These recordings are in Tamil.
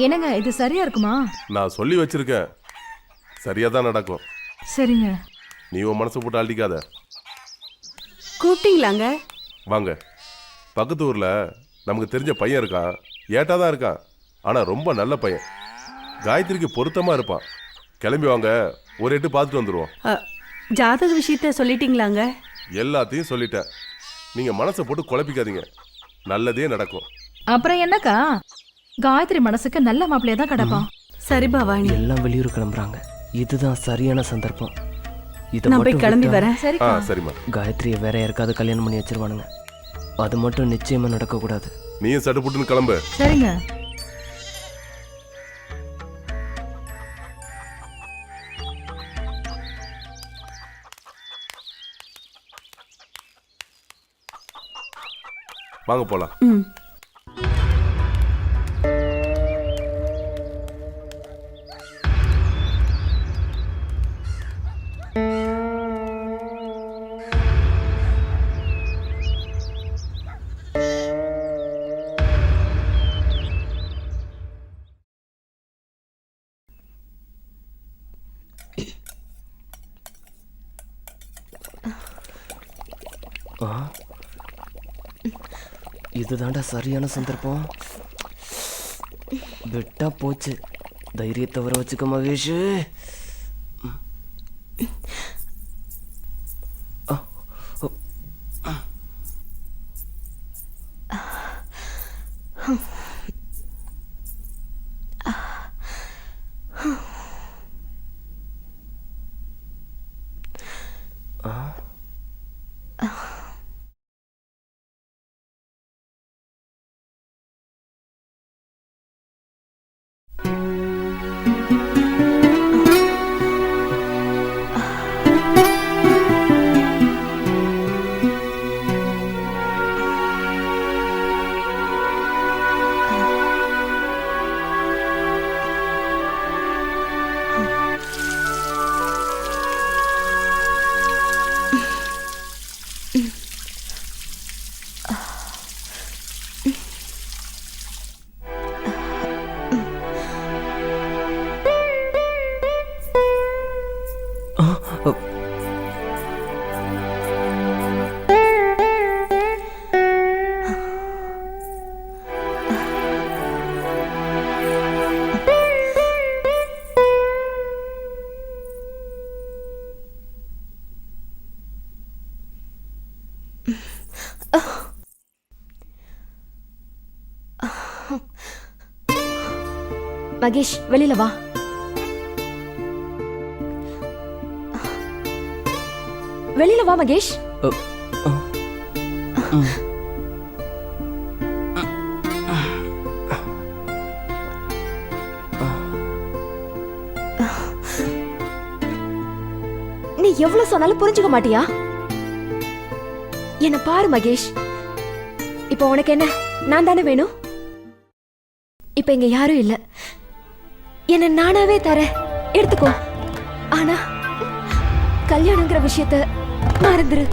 என்னங்க இது சரியா இருக்குமா? நான் சொல்லி வச்சிருக்கேன், சரியா தான் நடக்கும். சரிங்க. நீ உன் மனசை போட்டு அள்ளிக்காத. கூப்பிட்டீங்களாங்க? வாங்க. பக்கத்து ஊர்ல நமக்கு தெரிஞ்ச பையன் இருக்கான், ஏட்டா தான் இருக்கான், ஆனா ரொம்ப நல்ல பையன், காயத்ரிக்கு பொருத்தமா இருப்பான். கிளம்பி வாங்க, ஒரு எட்டு பார்த்துட்டு வந்துடுவோம். ஜாதக விஷயத்த சொல்லிட்டீங்களாங்க? எல்லாத்தையும் சொல்லிட்டேன், நீங்க மனசை போட்டு குழப்பிக்காதீங்க, நல்லதே நடக்கும். அப்புறம் என்னக்கா, காயத்ரி மனசுக்கு நல்ல மாப்பிள்ளையா தான் கிடப்பான். சரி பவானி, எல்லாம் வெளியூர் கிளம்புறாங்க, இதுதான் சரியான சந்தர்ப்பம். நான் போய் கிளம்பி வரேன். ஆ சரிம்மா. காயத்ரியை வேற யாருக்காவது கல்யாணம் பண்ணி வச்சிருவானுங்க, அது மட்டும் நிச்சயமா நடக்கக்கூடாது. நீயும் சட்டுப்புட்டுன்னு கிளம்பு. சரிங்க. வாங்க போலாம். இதுதான்டா சரியான சந்தர்ப்பம். விட்டா போச்சு. தைரியத்தை வர வச்சுக்க மகேஷ். மகேஷ், வெளியில வா. வெளியில வா மகேஷ். நீ எவ்வளவு சொன்னாலும் புரிஞ்சுக்க மாட்டியா? என்ன பாரு மகேஷ், இப்ப உனக்கு என்ன, நான் தானே வேணும். இப்ப இங்க யாரும் இல்ல, என்ன நானாவே தரேன், எடுத்துக்கோ. ஆனா கல்யாணங்கிற விஷயத்த மறந்துரு.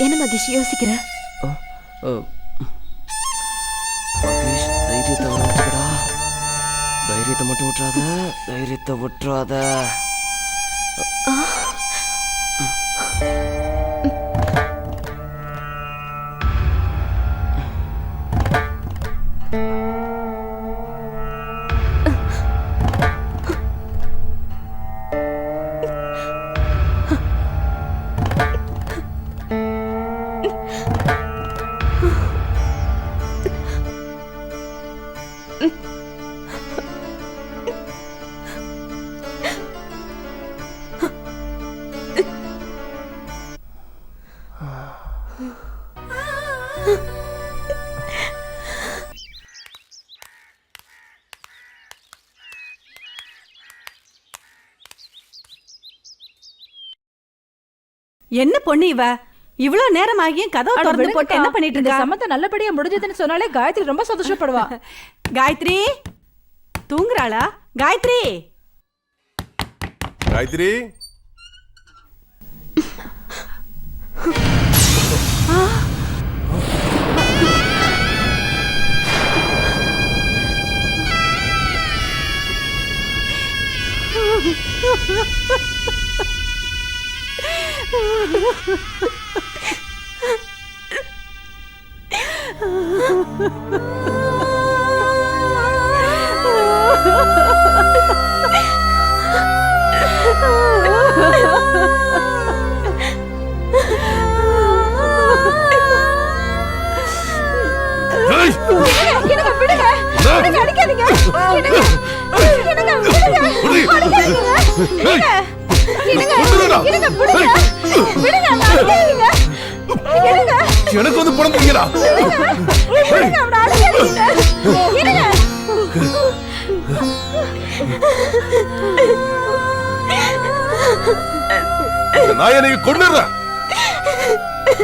என்ன மகேஷ் யோசிக்கிற? மகேஷ், தைரியத்தை வர வச்சுக்கடா. தைரியத்தை மட்டும் விட்டுறாத, தைரியத்தை விட்டுறாத. என்ன பொண்ணு இவ, இவ்வளவு நேரம் ஆகியும் கதவு திறந்து போட்டு என்ன பண்ணிட்டு இந்த இருக்கா? சம்மந்தம் நல்லபடியா முடிஞ்சதுன்னு சொன்னாலே காயத்ரி ரொம்ப சந்தோஷப்படுவா. காயத்ரி தூங்குறாளா? காயத்ரி, காயத்ரி, எனக்கு வந்து பிறந்தீங்களா? நான் என்னை கொண்டுறேன்.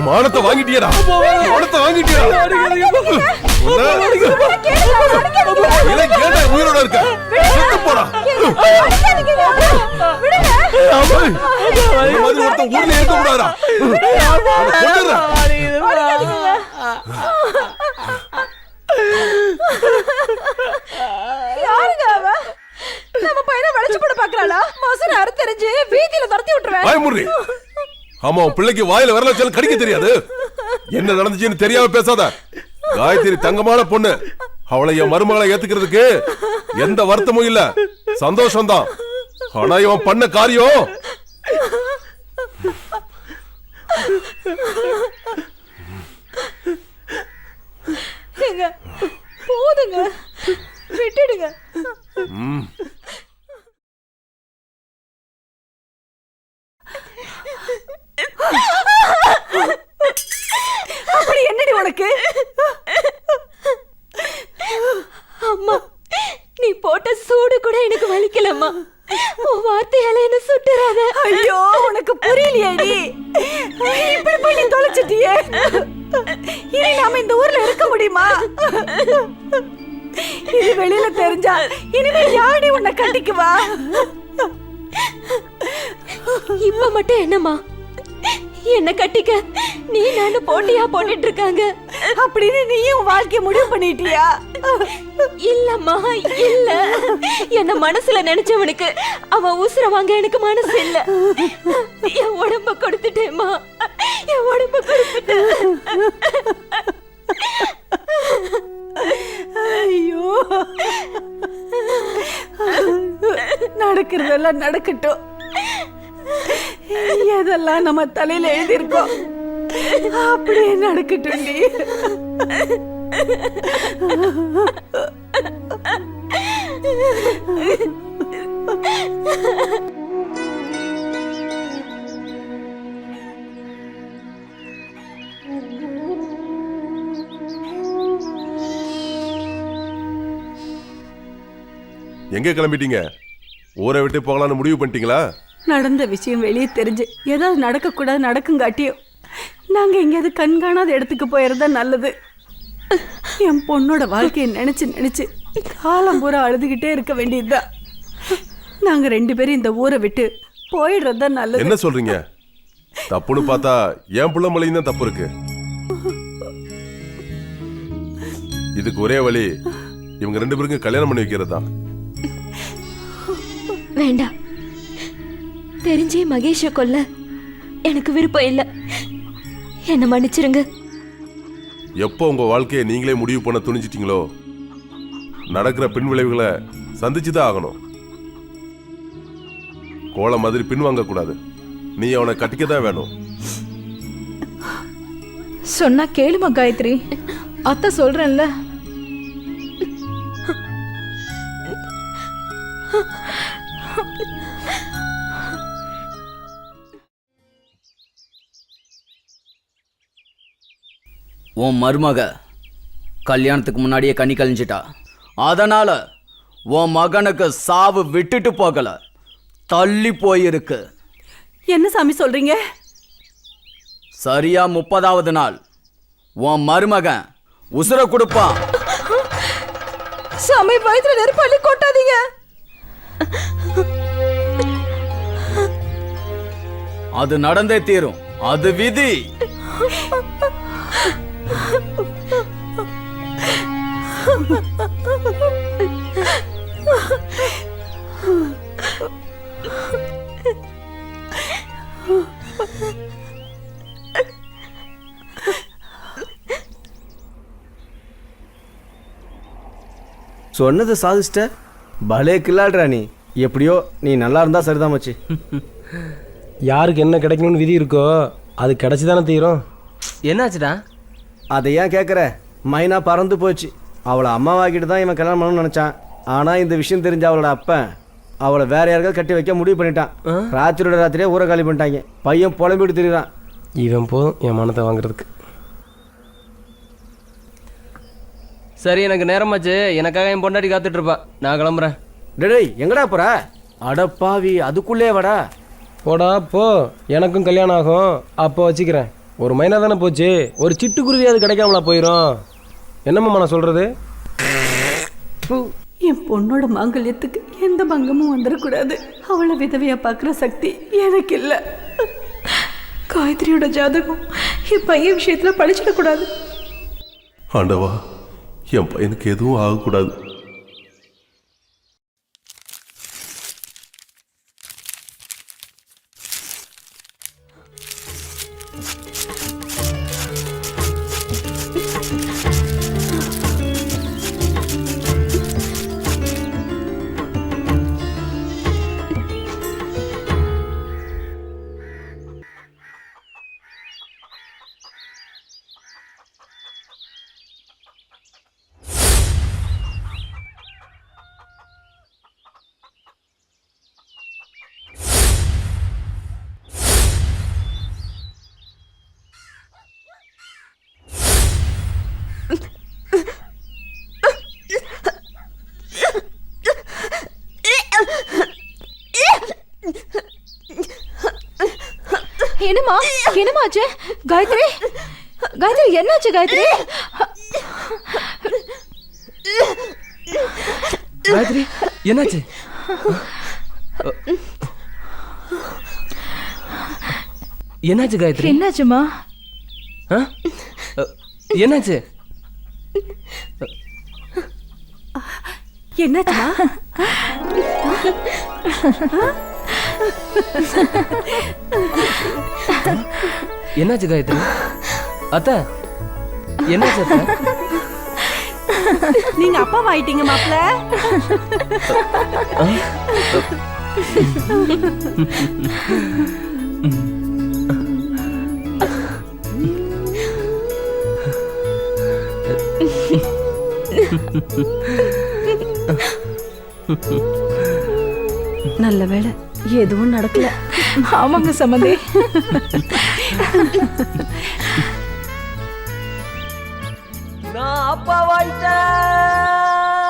மானத்தை வாங்கிட்டியடா, மானத்தை வாங்கிட்டியா? உயிரோட இருக்க போடா. ஒருத்தன் ஊர்ல இருக்க கூடாதா? யாருங்க அவ? நம்ம பையனை வளைச்சு போட பாக்குறாளா? மசூர் அறுத்தறிஞ்சு வீதியில துரத்தி விட்டுருவேன். பயமுறி. ஆமா, உன் பிள்ளைக்கு வாயில வரல சொல்ல கடிக்க தெரியாது. என்ன நடந்துச்சுன்னு தெரியாம பேசாத. காயத்ரி தங்கமான பொண்ணு. அவளை என் மருமகளை ஏத்துக்கிறதுக்கு எந்த வருத்தமும் இல்ல, சந்தோஷம்தான். ஆனா இவன் பண்ண காரியம் போதுங்க, விட்டுடுங்க. அப்படி என்னடி உனக்கு? அம்மா, நீ போட்ட சூடு கூட எனக்கு வலிக்கலம்மா. உன் வார்த்தையால என்ன சுட்டுறாத. ஐயோ, உனக்கு புரியலையேடி. இப்படி போய் நீ தொலைச்சிட்டியே. இனி நாம இந்த ஊர்ல இருக்க முடியுமா? இது வெளியில தெரிஞ்சா இனிமே யாடி உன்னை கட்டிக்குவா? இப்ப மட்டும் என்னம்மா, என்ன கட்டிக்க நீ நானும் போட்டியா போட்டுட்டு இருக்காங்க அப்படின்னு நீயும் வாழ்க்கைய முடிவு பண்ணிட்டியா? இல்லம்மா, இல்ல. என்ன மனசுல நினைச்சவனுக்கு அவன் உசுர வாங்க எனக்கு மனசு இல்ல. என் உடம்ப கொடுத்துட்டேம்மா, என் உடம்ப கொடுத்துட்டேன். ஐயோ, நடக்கிறதெல்லாம் நடக்கட்டும். எதெல்லாம் நம்ம தலையில எழுதியிருக்கோம் அப்படியே நடக்கட்டும். எங்க கிளம்பிட்டீங்க? ஊரை விட்டு போகலான்னு முடிவு பண்ணிட்டீங்களா? நடந்த விஷயம் வெளியே தெரிஞ்சு ஏதாவது நடக்க கூடாது நடக்குங்காட்டியும் நாங்க எங்கேயாவது கண்காணாத இடத்துக்கு போயிருந்தா நல்லது. என் பொண்ணோட வாழ்க்கையை நினைச்சு நினைச்சு காலம் பூரா அழுதுகிட்டே இருக்க வேண்டியதுதான். நாங்க 2 பேரும் இந்த ஊரை விட்டு போயிடுறதா நல்லது. என்ன சொல்றீங்க? தப்புன்னு பார்த்தா என் புள்ள மலையும் தான் தப்பு இருக்கு. இதுக்கு ஒரே வழி இவங்க 2 பேருக்கும் கல்யாணம் பண்ணி வைக்கிறது தான். வேண்டாம், தெரிஞ்சே மகேஷ கொல்ல எனக்கு விருப்பம் இல்ல. என்ன மன்னிச்சிருங்க. எப்போ உங்க வாழ்க்கையை நீங்களே முடிவு பண்ண துணிஞ்சிட்டீங்களோ நடக்கிற பின் விளைவுகளை சந்திச்சுதான் ஆகணும். கோலை மாதிரி பின்வாங்க கூடாது. நீ அவனை கட்டிக்கதான் வேணும். சொன்னா கேளுமா காயத்ரி, அத்தை சொல்றேன்ல. உன் மருமக கல்யாணத்துக்கு முன்னாடியே கண்ணி கழிஞ்சிட்டா. அதனால உன் மகனுக்கு சாவு விட்டுட்டு போகல, தள்ளி போயிருக்கு. என்ன சாமி சொல்றீங்க? சரியா 30வது நாள் உன் மருமகன் உசுர கொடுப்பான். சாமி, வயிற்றுல நெருப்பாளி கொட்டாதீங்க. அது நடந்தே தீரும், அது விதி. சொன்னதை சாதிச்சிட்ட. பலே கில்லாடுறா நீ. எப்படியோ நீ நல்லா இருந்தா சரிதான் மச்சி. யாருக்கு என்ன கிடைக்கணும்னு விதி இருக்கோ அது கிடைச்சி தானே தீரும். என்னாச்சுடா? அதை ஏன் கேட்குற? மைனா பறந்து போச்சு. அவளை அம்மாவாக்கிட்டு தான் இவன் கல்யாணம் பண்ணணும்னு நினச்சான். ஆனால் இந்த விஷயம் தெரிஞ்ச அவளோட அப்பன் அவளை வேற யாருக்காவது கட்டி வைக்க முடிவு பண்ணிட்டான். ராத்திரியோட ராத்திரியே ஊரை காலி பண்ணிட்டாங்க. பையன் புலம்பிட்டு திரிறான். இவன் போதும் என் மனத்தை வாங்குறதுக்கு. சரி, எனக்கு நேரமாச்சு. எனக்காக என் பொண்டாட்டி காத்துட்டு இருப்பா. நான் கிளம்புறேன். டேய் எங்கடா போற? அடப்பாவி, அதுக்குள்ளே வாடா. போடா போ, எனக்கும் கல்யாணம் ஆகும். அப்போ வச்சுக்கிறேன். ஒரு மைனா தானே போச்சு, ஒரு சிட்டுக்குருவி அது கிடைக்காமலா போயிடும். என்னம்மா நான் சொல்கிறது? என் பொண்ணோட மாங்கல்யத்துக்கு எந்த பங்கமும் வந்துடக்கூடாது. அவளை விதவையா பார்க்குற சக்தி எனக்கு இல்லை. காயத்ரியோட ஜாதகம் என் பையன் விஷயத்துல பழிச்சிடக்கூடாது. ஆண்டவா, என் பையனுக்கு எதுவும் ஆகக்கூடாது. என்னம்மா என்னமாச்சு? காயத்ரி, காயத்ரி என்னாச்சு? காயத்ரி, காயத்ரி என்னாச்சு? என்னாச்சு காயத்ரி? என்னாச்சுமா? என்னாச்சு? என்னாச்சுமா? என்னாச்சு காயத்ரி? அத்தை என்னாச்சு அத்தை? நீங்க அப்பா ஆயிட்டீங்க மாப்ள. நல்ல வேளை எதுவும் நடக்கல. ஆமாங்க சம்மந்தி. நான் அப்பா வாயிட்டேன்.